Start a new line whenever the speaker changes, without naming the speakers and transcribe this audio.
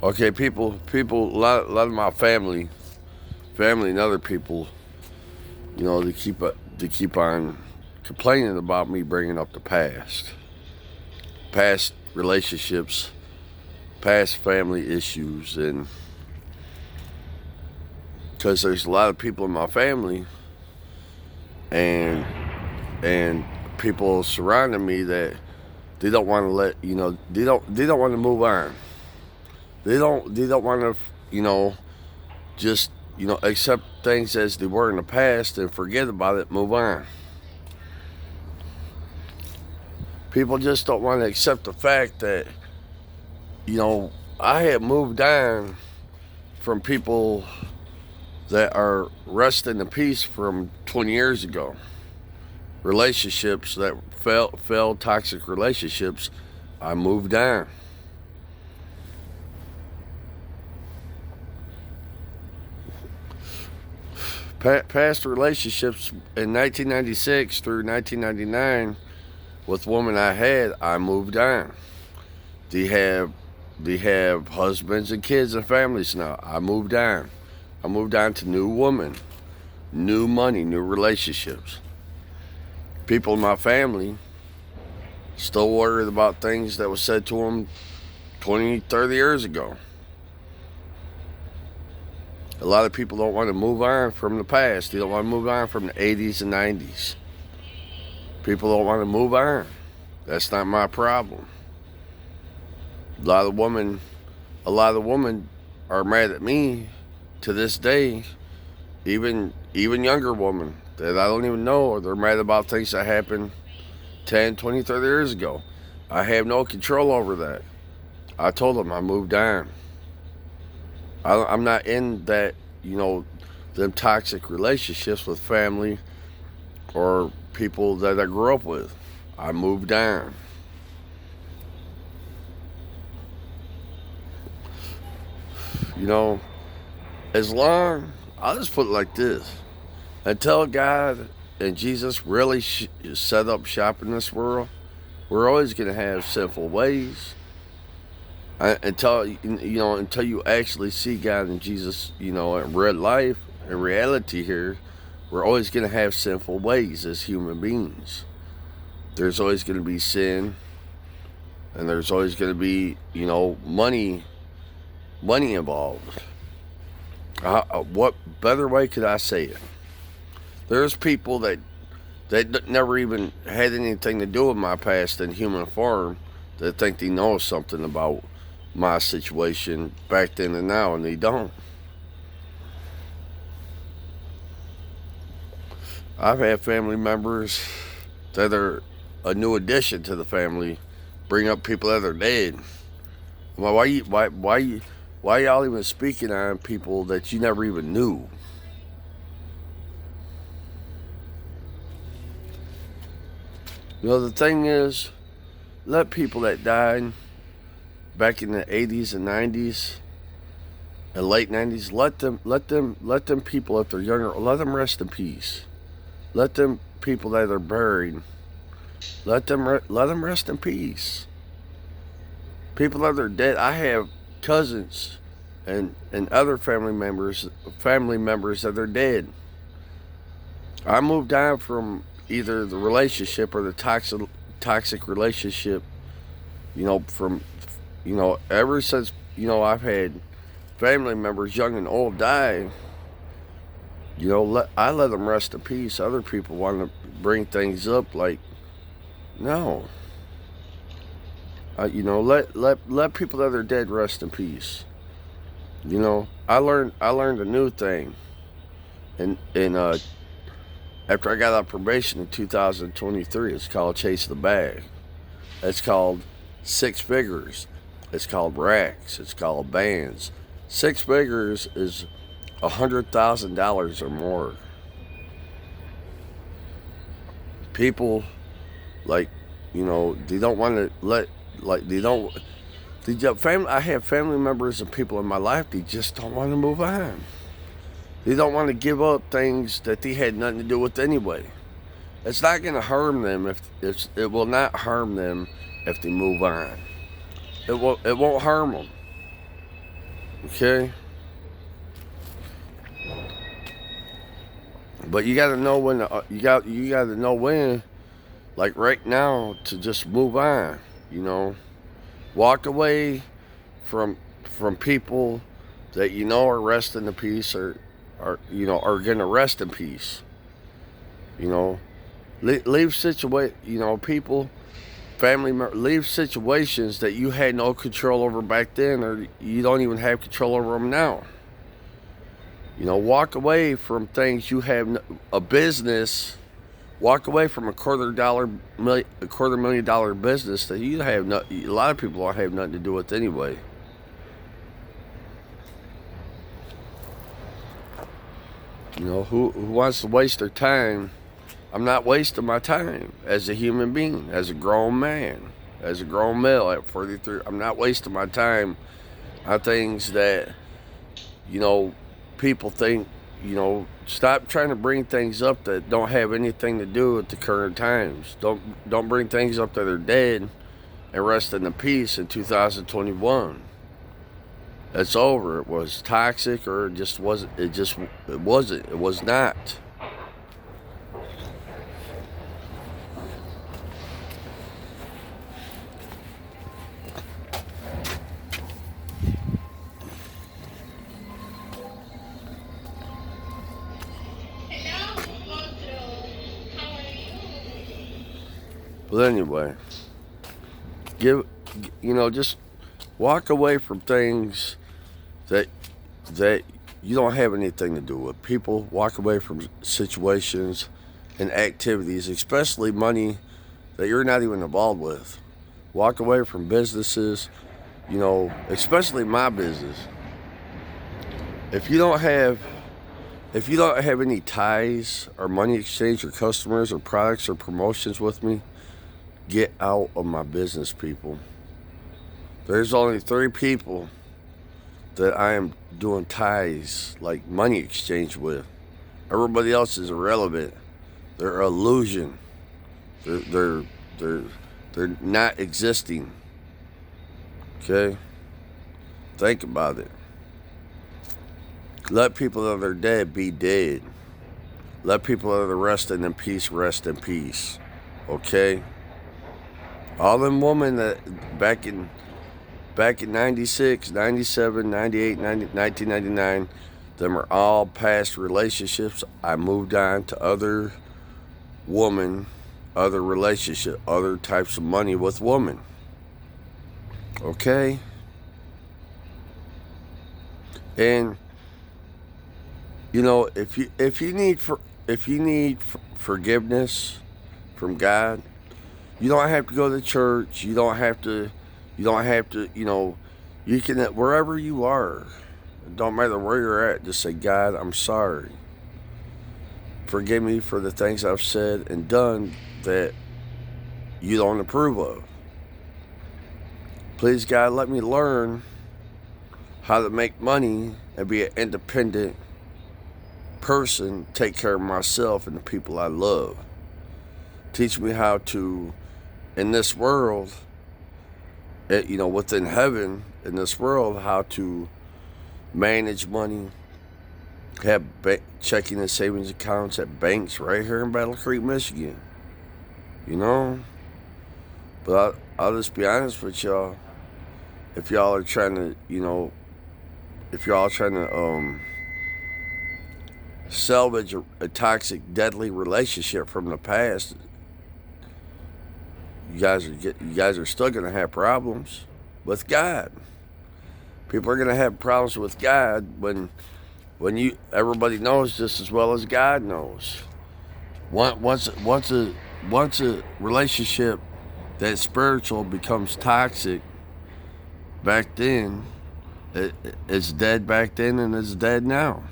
Okay, a lot of my family and other people, they keep on complaining about me bringing up the past relationships, past family issues, and because there's a lot of people in my family and and people surrounding me that they don't want to they don't want to move on. They don't want to just accept things as they were in the past and forget about it, move on. People just don't want to accept the fact that I have moved on from people that are resting in peace from 20 years ago. Relationships that failed toxic relationships, I moved on. Past relationships in 1996 through 1999 with women I had, I moved on. They have they have husbands and kids and families now. I moved on. I moved on to new women, new money, new relationships. People in my family still worried about things that was said to them 20, 30 years ago. A lot of people don't want to move on from the past. They don't want to move on from the 80s and 90s. People don't want to move on. That's not my problem. A lot of women, a lot of women are mad at me to this day. Even younger women that I don't even know, they're mad about things that happened 10, 20, 30 years ago. I have no control over that. I told them I moved on. I'm not in that, them toxic relationships with family or people that I grew up with. I moved on. You know, I'll just put it like this. Until God and Jesus really set up shop in this world, we're always going to have sinful ways. Until you actually see God and Jesus, in real life, in reality here, we're always going to have sinful ways as human beings. There's always going to be sin, and there's always going to be, money involved. What better way could I say it? There's people that never even had anything to do with my past in human form that think they know something about my situation back then and now, and they don't. I've had family members that are a new addition to the family bring up people that are dead. Well, why y'all even speaking on people that you never even knew? The thing is, let people that died back in the 80s and 90s and late 90s, let them people, if they're younger, let them rest in peace. Let them people that are buried, let them rest in peace. People that are dead, I have cousins and other family members that are dead. I moved on from either the relationship or the toxic relationship, from ever since I've had family members, young and old, die. I let them rest in peace. Other people want to bring things up like, no. Let people that are dead rest in peace. I learned a new thing, and after I got out of probation in 2023, it's called Chase the Bag. It's called Six Figures. It's called racks. It's called bands. Six figures is $100,000 or more. People, like, they don't want to they don't. I have family members and people in my life. They just don't want to move on. They don't want to give up things that they had nothing to do with anyway. It's not going to harm them if it will not harm them if they move on. It won't harm them. Okay? But you gotta know when you gotta know when, like right now, to just move on. You know, walk away from people that you know are resting in peace, or are gonna rest in peace. You know, leave people, leave situations that you had no control over back then, or you don't even have control over them now. You know, walk away from things you have a business. Walk away from a $250,000 business that you have a lot of people don't have nothing to do with anyway. You know, who wants to waste their time? I'm not wasting my time as a human being, as a grown man, as a grown male at 43. I'm not wasting my time on things that, you know, people think, stop trying to bring things up that don't have anything to do with the current times. Don't bring things up that are dead and rest in the peace in 2021. It's over. It was toxic, or it just wasn't. It wasn't. It was not. But anyway, just walk away from things that you don't have anything to do with. People, walk away from situations and activities, especially money that you're not even involved with. Walk away from businesses, especially my business. If you don't have any ties or money exchange or customers or products or promotions with me, get out of my business, people. There's only 3 people that I am doing ties, like money exchange with. Everybody else is irrelevant. They're illusion. They're not existing. Okay? Think about it. Let people that are dead be dead. Let people that are resting in peace rest in peace. Okay? All them women that back in 96, 97, 98, 1999, them are all past relationships. I moved on to other women, other relationship, other types of money with women. Okay? And if you need forgiveness from God, you don't have to go to church. You don't have to, you can, wherever you are, it don't matter where you're at, just say, God, I'm sorry. Forgive me for the things I've said and done that you don't approve of. Please, God, let me learn how to make money and be an independent person, take care of myself and the people I love. Teach me how to, in this world, within heaven, in this world, how to manage money, have checking and savings accounts at banks right here in Battle Creek, Michigan. But I'll just be honest with y'all. If y'all are trying to, salvage a toxic, deadly relationship from the past, you guys are still gonna have problems with God. People are gonna have problems with God when everybody knows just as well as God knows. Once a relationship that's spiritual becomes toxic, back then, it's dead back then and it's dead now.